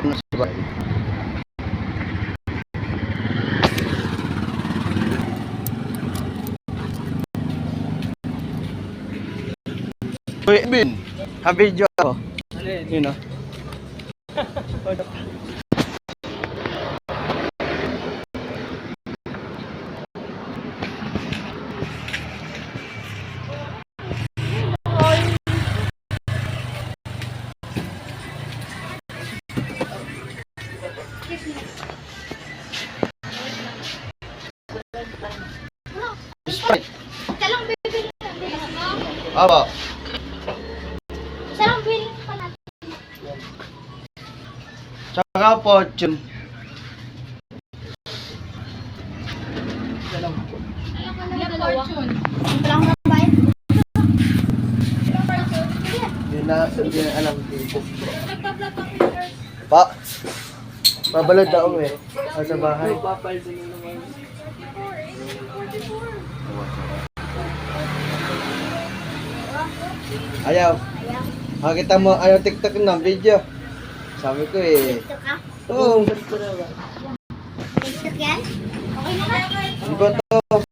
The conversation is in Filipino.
Uy, Bin, ha-video ako. Yun o. Sprite. Salang bibili Aba. Salang bibili pa natin. Tsaka fortune. Fortune. Wala akong mabayad. Hindi na alam dito. Pa. Pabalad ako eh. Sa bahay. Ayaw. Makita mo, ayaw TikTok ng video. Sabi ko eh. Ito ka? Oo. TikTok yan? Okay na ka? Ano ba to?